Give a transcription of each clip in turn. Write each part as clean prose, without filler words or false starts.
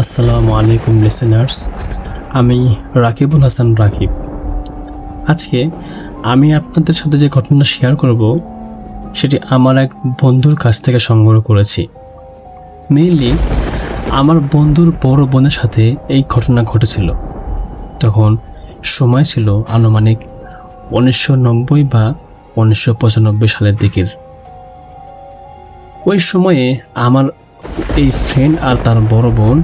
আসসালামু আলাইকুম লিসেনার্স। আমি রাকিবুল হাসান রাকিব। আজকে আমি আপনাদের সাথে যে ঘটনা শেয়ার করব সেটি আমার এক বন্ধুর কাছ থেকে সংগ্রহ করেছি। মেইনলি আমার বন্ধুর বড় বোনের সাথে এই ঘটনা ঘটেছিল। তখন সময় ছিল আনুমানিক 1990 বা 1995 সালের দিকের। ওই সময়ে আমার এই ফ্রেন্ড আর তার বড় বোন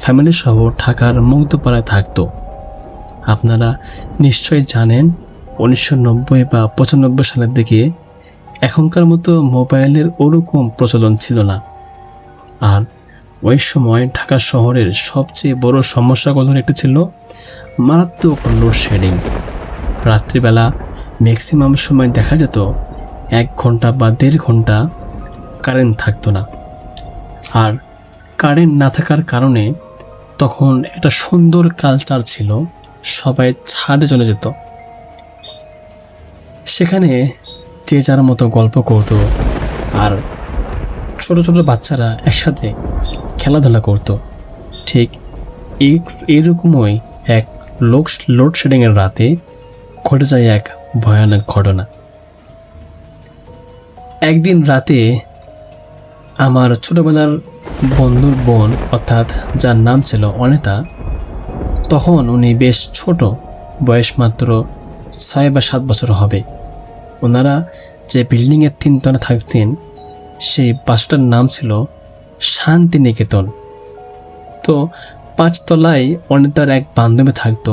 ফ্যামিলি সহ ঢাকার মুগ্ধপাড়ায় থাকতো। আপনারা নিশ্চয়ই জানেন 1990 বা 95 সালের দিকে এখনকার মতো মোবাইলের ওরকম প্রচলন ছিল না। আর ওই সময় ঢাকা শহরের সবচেয়ে বড় সমস্যাগুলোর একটি ছিল মারাত্মক লোডশেডিং। রাত্রিবেলা ম্যাক্সিমাম সময় দেখা যেত 1 ঘন্টা বা 1.5 ঘন্টা কারেন্ট থাকতো না। আর কারেন্ট না থাকার কারণে তখন একটা সুন্দর কালচার ছিল, সবাই ছাদে চলে যেত। সেখানে যে যার মতো গল্প করতো আর ছোট ছোট বাচ্চারা একসাথে খেলাধুলা করতো। ঠিক এইরকমই এক লোডশেডিংয়ের রাতে ঘটে যায় এক ভয়ানক ঘটনা। একদিন রাতে আমার ছোটবেলার বন্ধুর বোন, অর্থাৎ যার নাম ছিল অনিতা, তখন উনি বেশ ছোট, বয়স মাত্র 6 বা 7 বছর হবে। ওনারা যে বিল্ডিংয়ের 3 তলা থাকতেন সেই বাসাটার নাম ছিল শান্তিনিকেতন। তো 5 তলায় অনিতার এক বান্ধবী থাকতো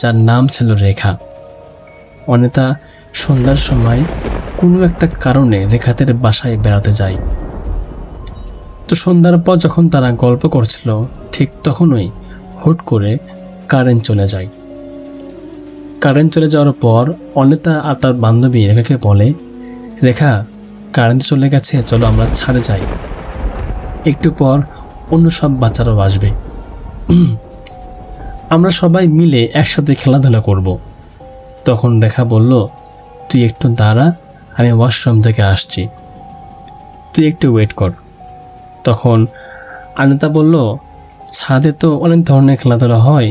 যার নাম ছিল রেখা। অনিতা সন্ধ্যার সময় কোনো একটা কারণে রেখাদের বাসায় বেড়াতে যায়। তো সন্ধ্যার পর যখন তারা গল্প করছিল ঠিক তখনই হুট করে কারেন্ট চলে যায়। কারেন্ট চলে যাওয়ার পর অনিতা আর তার বান্ধবী রেখাকে বলে, রেখা, কারেন্ট চলে গেছে, চলো আমরা ছাদে যাই, একটু পর অন্য সব বাচ্চারাও আসবে, আমরা সবাই মিলে একসাথে খেলাধুলা করব। তখন রেখা বলল, তুই একটু দাঁড়া, আমি ওয়াশরুম থেকে আসছি, তুই একটু ওয়েট কর। তখন অনিতা বলল, ছাদে তো অনেক ধরনের খেলাধুলা হয়,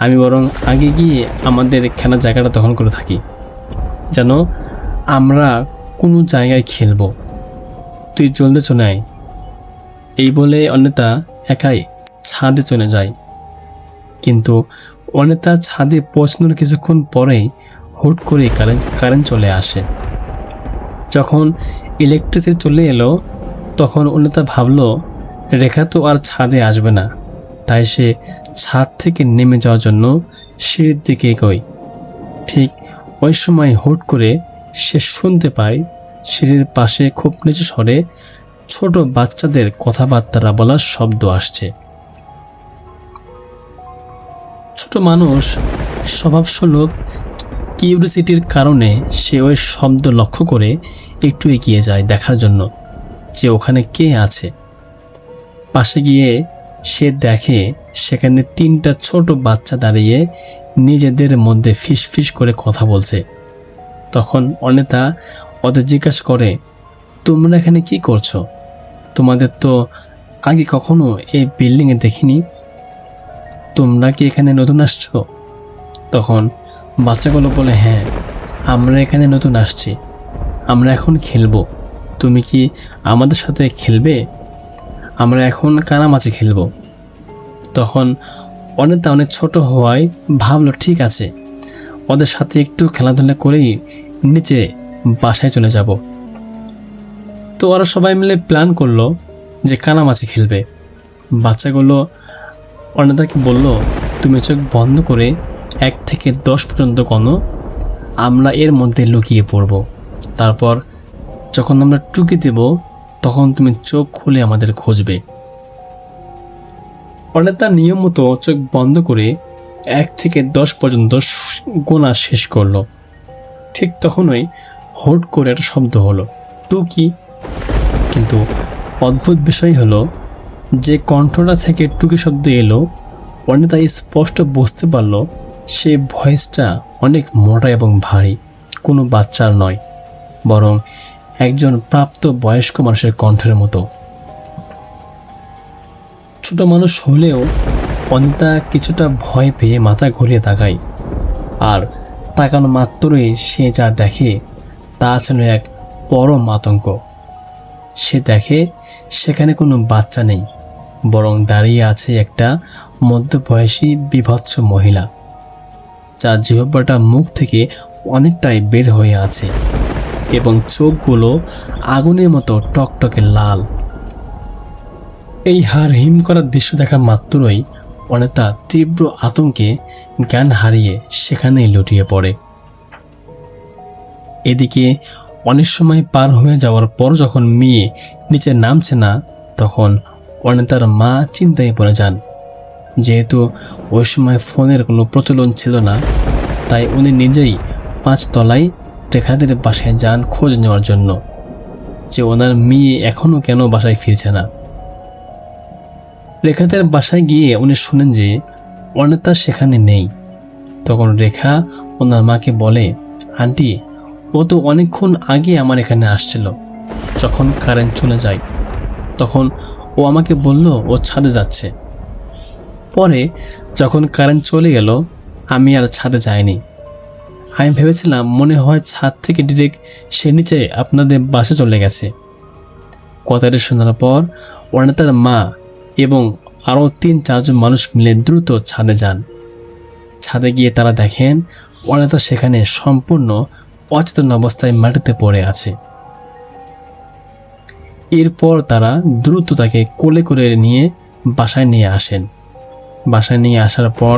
আমি বরং আগে গিয়ে আমাদের খেলার জায়গাটা দখল করে থাকি, যেন আমরা কোনো জায়গায় খেলবো, তুই জলদি চলে আয়। এই বলে অনিতা একাই ছাদে চলে যায়। কিন্তু অনিতা ছাদে পৌঁছানোর কিছুক্ষণ পরেই হুট করে কারেন্ট চলে আসে। যখন ইলেকট্রিসিটি চলে এলো তখন অনিতা ভাবলো রেখা তো আর ছাদে আসবে না, তাই সে ছাদ থেকে নেমে যাওয়ার জন্য সিঁড়ির দিকে এগোয়। ঠিক ওই সময় হুট করে সে শুনতে পায় সিঁড়ির পাশে খুব নিচু স্বরে ছোট বাচ্চাদের কথাবার্তা বলার শব্দ আসছে। ছোট মানুষ স্বভাবসুলভ কিউরিওসিটির কারণে সে ওই শব্দ লক্ষ্য করে একটু এগিয়ে যায় দেখার জন্য যে ওখানে কে আছে। পাশে গিয়ে সে দেখে সেখানে 3টা ছোট বাচ্চা দাঁড়িয়ে নিজেদের মধ্যে ফিসফিস করে কথা বলছে। তখন অনিতা ওদের জিজ্ঞাসা করে, তোমরা এখানে কি করছো? তোমাদের তো আগে কখনো এই বিল্ডিংয়ে দেখিনি, তোমরা কি এখানে নতুন আসছো? তখন বাচ্চাগুলো বলে, হ্যাঁ, আমরা এখানে নতুন আসছি, আমরা এখন খেলবো, তুমি কি আমাদের সাথে খেলবে? আমরা এখন কানামাছি খেলবো। তখন অনিতা অনেক ছোট হওয়ায় ভাবলো ঠিক আছে, ওদের সাথে একটু খেলাধুলা করেই নিচে বাসায় চলে যাব। তো ওরা সবাই মিলে প্ল্যান করলো যে কানামাছি খেলবে। বাচ্চাগুলো অনিতাকে বলল, তুমি চোখ বন্ধ করে 1 থেকে 10 পর্যন্ত গণো, আমরা এর মধ্যে লুকিয়ে পড়ব, তারপর যখন আমরা টুকি দেব তখন তুমি চোখ খুলে আমাদের খুঁজবে। অনিতা নিয়ম মতো চোখ বন্ধ করে 1 থেকে 10 পর্যন্ত গোনা শেষ করলো। ঠিক তখনই হুট করে একটা শব্দ হলো, টুকি। কিন্তু অদ্ভুত বিষয় হলো যে কণ্ঠটা থেকে টুকি শব্দ এলো, অনিতা স্পষ্ট বুঝতে পারল সে ভয়েসটা অনেক মোটা এবং ভারী, কোনো বাচ্চার নয়, বরং একজন প্রাপ্ত বয়স্ক মানুষের কণ্ঠের মতো। ছোট মানুষ হলেও অনিতা কিছুটা ভয় পেয়ে মাথা ঘুরিয়ে তাকায়। আর তাকানো মাত্রই সে যা দেখে তা ছিল এক পরম আতঙ্ক। সে দেখে সেখানে কোনো বাচ্চা নেই, বরং দাঁড়িয়ে আছে একটা মধ্যবয়সী বিভৎস মহিলা, যার জিহ্বাটা মুখ থেকে অনেকটাই বের হয়ে আছে এবং চোখগুলো আগুনের মতো টকটকে লাল। এই হাড় হিম করার দৃশ্য দেখা মাত্রই অনিতা তীব্র আতঙ্কে জ্ঞান হারিয়ে সেখানেই লুটিয়ে পড়ে। এদিকে অনেক সময় পার হয়ে যাওয়ার পর যখন মেয়ে নিচে নামছে না, তখন অনিতার মা চিন্তায় পড়ে যান। যেহেতু ওই সময় ফোনের কোনো প্রচলন ছিল না, তাই উনি নিজেই 5 তলায় রেখাদের বাসায় যান খোঁজ নেওয়ার জন্য যে ওনার মেয়ে এখনও কেন বাসায় ফিরছে না। রেখাদের বাসায় গিয়ে উনি শুনেন যে অনিতা সেখানে নেই। তখন রেখা ওনার মাকে বলে, আন্টি, ও তো অনেকক্ষণ আগে আমার এখানে আসছিল। যখন কারেন্ট চলে যায় তখন ও আমাকে বলল ও ছাদে যাচ্ছে। পরে যখন কারেন্ট চলে গেল আমি আর ছাদে যাইনি। আমি ভেবেছিলাম মনে হয় ছাদ থেকে ডিরেক্ট সে নিচে আপনাদের বাসে চলে গেছে। কথাটি শোনার পর অনিতার মা এবং আরও 3-4 জন মানুষ মিলে দ্রুত ছাদে যান। ছাদে গিয়ে তারা দেখেন অনিতা সেখানে সম্পূর্ণ অচেতন অবস্থায় মাটিতে পড়ে আছে। এরপর তারা দ্রুত তাকে কোলে করে নিয়ে বাসায় নিয়ে আসেন। বাসায় নিয়ে আসার পর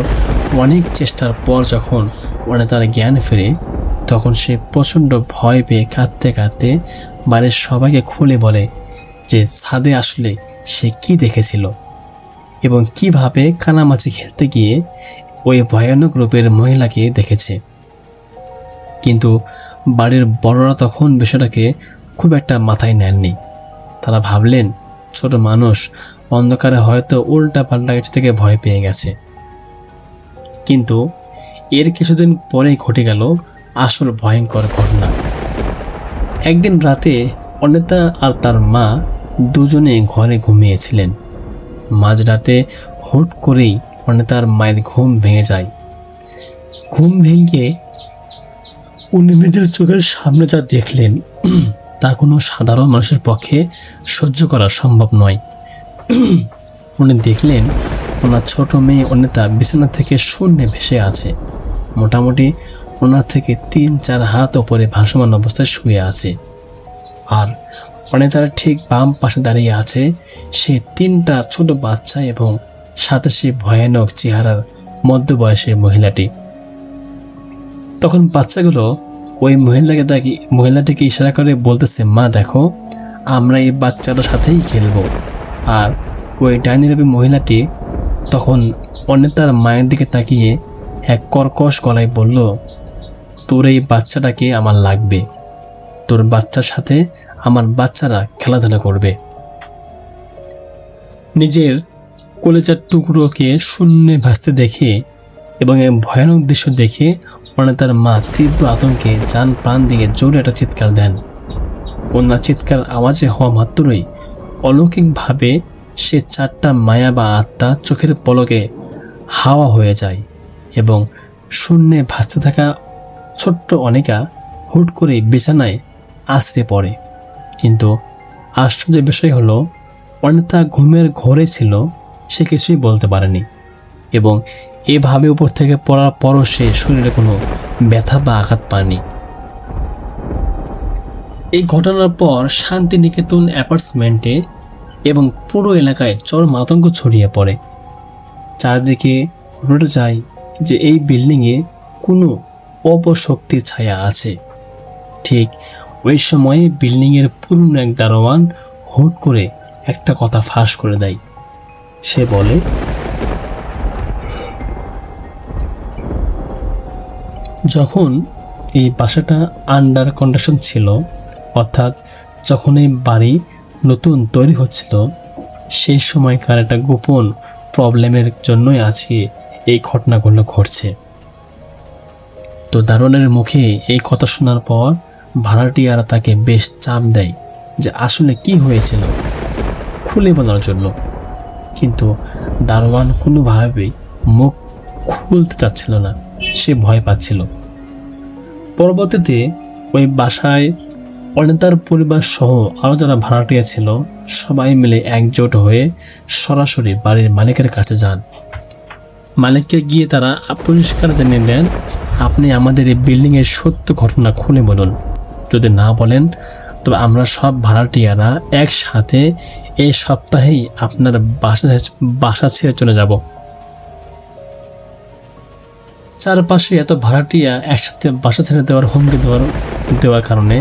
অনেক চেষ্টার পর যখন অনিতার জ্ঞান ফেরে, তখন সে প্রচণ্ড ভয় পেয়ে কাঁদতে কাঁদতে বাড়ির সবাইকে খুলে বলে যে ছাদে আসলে সে কি দেখেছিল এবং কিভাবে কানামাছি খেলতে গিয়ে ওই ভয়ানক রূপের মহিলাকে দেখেছে। কিন্তু বাড়ির বড়রা তখন বিষয়টাকে খুব একটা মাথায় নেননি। তারা ভাবলেন ছোট মানুষ অন্ধকারে হয়তো উল্টা পাল্টা কিছু থেকে ভয় পেয়ে গেছে। কিন্তু এর কিছুদিন পরেই ঘটে গেল আসল ভয়ঙ্কর ঘটনা। একদিন রাতে অনিতা আর তার মা দুজনে ঘরে ঘুমিয়েছিলেন। মাঝরাতে হুট করেই অনিতার মায়ের ঘুম ভেঙে যায়। ঘুম ভেঙে উনি নিজের চোখের সামনে যা দেখলেন তা কোনো সাধারণ মানুষের পক্ষে সহ্য করা সম্ভব নয়। উনি দেখলেন ওনার ছোট মেয়ে অনিতা বিছানা থেকে শূন্যে ভেসে আছে। মোটামুটি ওনার থেকে 3-4 হাত ওপরে ভাসমান অবস্থায় শুয়ে আছে। আর অনিতার ঠিক বাম পাশে দাঁড়িয়ে আছে সে 3টা ছোট বাচ্চা এবং সাথে সে ভয়ানক চেহারার মধ্যবয়সী মহিলাটি। তখন বাচ্চাগুলো ওই মহিলাটিকে ইশারা করে বলতেছে, মা দেখো, আমরা এই বাচ্চাটার সাথেই খেলবো। আর ওই ডাইনিরূপী মহিলাটি তখন অনিতার মায়ের দিকে তাকিয়ে এক কর্কশ গলায় বলল, তোর এই বাচ্চাটাকে আমার লাগবে, তোর বাচ্চার সাথে আমার বাচ্চারা খেলাধুলা করবে। নিজের কলেজার টুকরোকে শূন্যে ভাসতে দেখে এবং এই ভয়ানক দৃশ্য দেখে অনিতার মা তীব্র আতঙ্কে জান প্রাণ দিয়ে জোরে একটা চিৎকার দেন। ওনার চিৎকার আওয়াজে হওয়া মাত্রই অলৌকিকভাবে সে 4টা মায়া বা আত্মা চোখের পলকে হাওয়া হয়ে যায় এবং শূন্যে ভাসতে থাকা ছোট্ট অনিকা হুট করে বিছানায় আছড়ে পড়ে। কিন্তু আশ্চর্যের বিষয় হলো অনিতা ঘুমের ঘোরে ছিল, সে কিছুই বলতে পারেনি এবং এভাবে উপর থেকে পড়ার পরও সে শরীরে কোনো ব্যথা বা আঘাত পায়নি। এই ঘটনার পর শান্তিনিকেতন অ্যাপার্টমেন্টে এবং পুরো এলাকায় চরম আতঙ্ক ছড়িয়ে পড়ে। চারদিকে রটে যায় যে এই বিল্ডিংয়ে কোনো অপশক্তির ছায়া আছে। ঠিক ওই সময়ে বিল্ডিংয়ের পুরনো এক দারোয়ান হুট করে একটা কথা ফাঁস করে দেয়। সে বলে, যখন এই বাসাটা আন্ডার কন্ডিশন ছিল, অর্থাৎ যখন এই বাড়ি নতুন তৈরি হচ্ছিল, সেই সময়কার একটা গোপন প্রবলেমের জন্যই আজকে এই ঘটনাগুলো ঘটছে। তো দারোয়ানের মুখে এই কথা শোনার পর ভাড়াটিয়ারা তাকে বেশ চাপ দেয় যে আসলে কি হয়েছিল খুলে বলার জন্য। কিন্তু দারোয়ান কোনোভাবেই মুখ খুলতে চাচ্ছিল না, সে ভয় পাচ্ছিল। পরবর্তীতে ওই বাসায় অনিতার পরিবার সহ আরও যারা ভাড়াটিয়া ছিল সবাই মিলে একজোট হয়ে সরাসরি বাড়ির মালিকের কাছে যান। মালিককে গিয়ে তারা পরিষ্কার জানিয়ে দেন, আপনি আমাদের এই বিল্ডিংয়ের সত্য ঘটনা খুলে বলুন, যদি না বলেন তবে আমরা সব ভাড়াটিয়ারা একসাথে এই সপ্তাহেই আপনার বাসা ছেড়ে চলে যাব। চারপাশে এত ভাড়াটিয়া একসাথে বাসা ছেড়ে দেওয়ার হুমকি দেওয়ার কারণে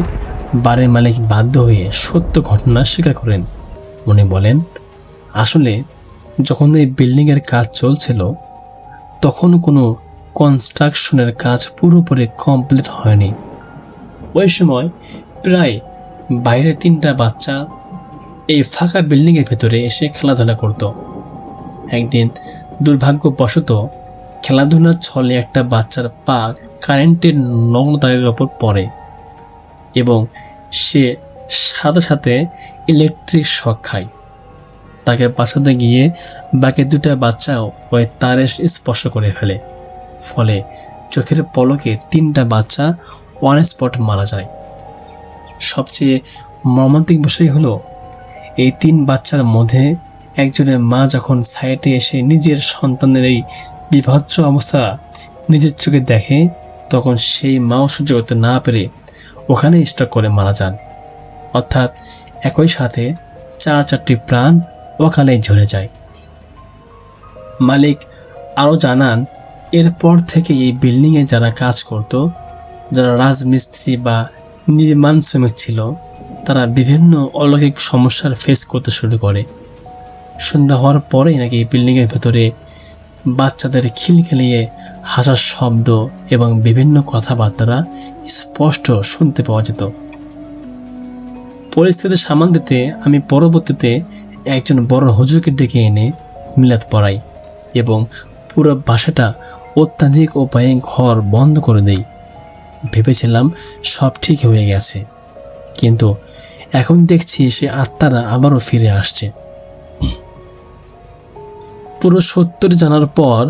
বাড়ির মালিক বাধ্য হয়ে সত্য ঘটনা স্বীকার করেন। উনি বলেন, আসলে যখন এই বিল্ডিংয়ের কাজ চলছিল তখন কোনো কনস্ট্রাকশনের কাজ পুরোপুরি কমপ্লিট হয়নি। ওই সময় প্রায় বাইরে 3টা বাচ্চা এই ফাঁকা বিল্ডিংয়ের ভেতরে এসে খেলাধুলা করত। একদিন দুর্ভাগ্যবশত খেলাধুলার ছলে একটা বাচ্চার পা কারেন্টের নগ্নতারের ওপর পড়ে এবং সে সাথে সাথে ইলেকট্রিক শক খায়। তাকে বাঁচাতে গিয়ে বাকি 2টা বাচ্চাও ওই তারে স্পর্শ করে ফেলে, ফলে চোখের পলকে 3টা বাচ্চা অন স্পট মারা যায়। সবচেয়ে মর্মান্তিক বিষয় হলো এই 3 বাচ্চার মধ্যে একজনের মা যখন সাইডে এসে নিজের সন্তানের এই বিভৎস অবস্থা নিজের চোখে দেখে তখন সেই মাও সহ্য করতে না পেরে ওখানে স্ট্রোক করে মারা যান। অর্থাৎ একই সাথে 4টি প্রাণ ওখানেই ঝরে যায়। মালিক আরও জানান, এরপর থেকে এই বিল্ডিংয়ে যারা কাজ করত, যারা রাজমিস্ত্রি বা নির্মাণ শ্রমিক ছিল, তারা বিভিন্ন অলৌকিক সমস্যার ফেস করতে শুরু করে। সন্ধ্যা হওয়ার পরেই নাকি এই বিল্ডিংয়ের ভেতরে বাচ্চাদের খিলখিলিয়ে হাসার শব্দ এবং বিভিন্ন কথাবার্তা স্পষ্ট শুনতে পাওয়া যেত। পরিস্থিতি সামাল দিতে আমি পরবর্তীতে একজন বড় হুজুরকে ডেকে এনে মিলাদ পড়াই এবং পুরো বাসাটা অত্যাধিক ও ভয়ঙ্কর বন্ধ করে দেই। ভেবেছিলাম সব ঠিক হয়ে গেছে, কিন্তু এখন দেখছি সে আত্মারা আবারও ফিরে আসছে। পুরো সত্যি জানার পর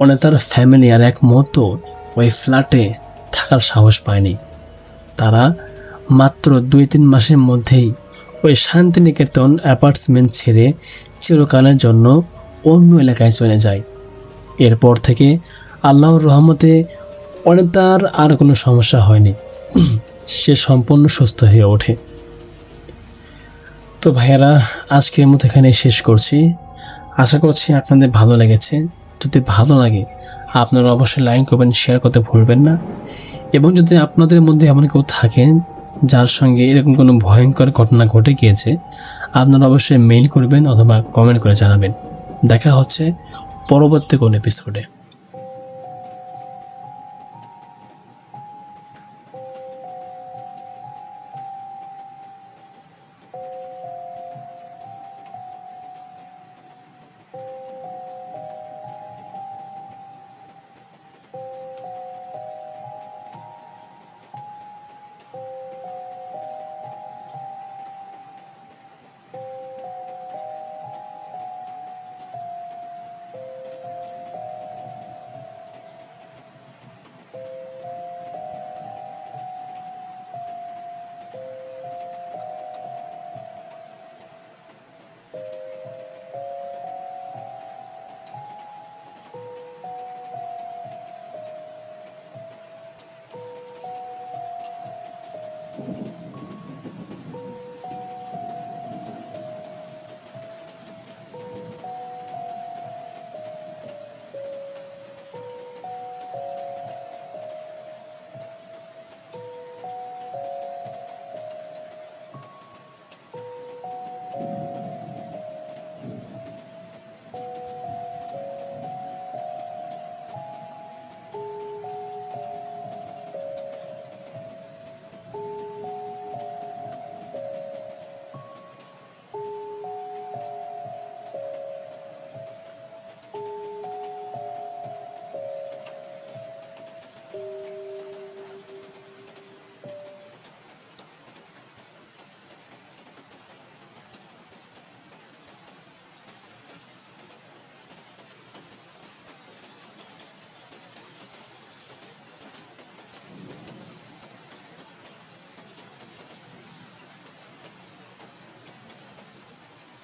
অনেতার ফ্যামিলি আর এক মুহূর্ত ওই ফ্ল্যাটে থাকার সাহস পায়নি। তারা মাত্র 2-3 মাসের মধ্যেই ওই শান্তিনিকেতন অ্যাপার্টমেন্ট ছেড়ে চিরকালের জন্য অন্য এলাকায় চলে যায়। এরপর থেকে আল্লাহর রহমতে অনেতার আর কোনো সমস্যা হয়নি, সে সম্পূর্ণ সুস্থ হয়ে ওঠে। তো ভাইয়েরা, আজকের মতো এখানে শেষ করছি। আশা করছি আপনাদের ভালো লেগেছে। যদি ভালো লাগে আপনারা অবশ্যই লাইক কমেন্ট শেয়ার করতে ভুলবেন না, এবং যদি আপনাদের মধ্যে এমন কেউ থাকেন যার সঙ্গে এরকম কোনো ভয়ঙ্কর ঘটনা ঘটে গিয়েছে, আপনারা অবশ্যই মেইল করবেন অথবা কমেন্ট করে জানাবেন। দেখা হচ্ছে পরবর্তী কোনো এপিসোডে।